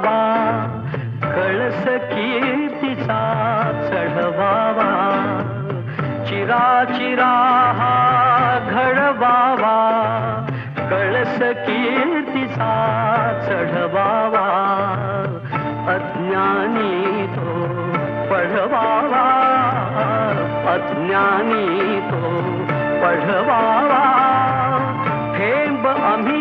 चढवावा, कळस कीर्तीचा चढवावा, चिराचिरा हा घडवावा, कळस कीर्तीचा चढवावा, अज्ञानी तो पढवावा, अज्ञानी तो पढवावा, थेंब आम्ही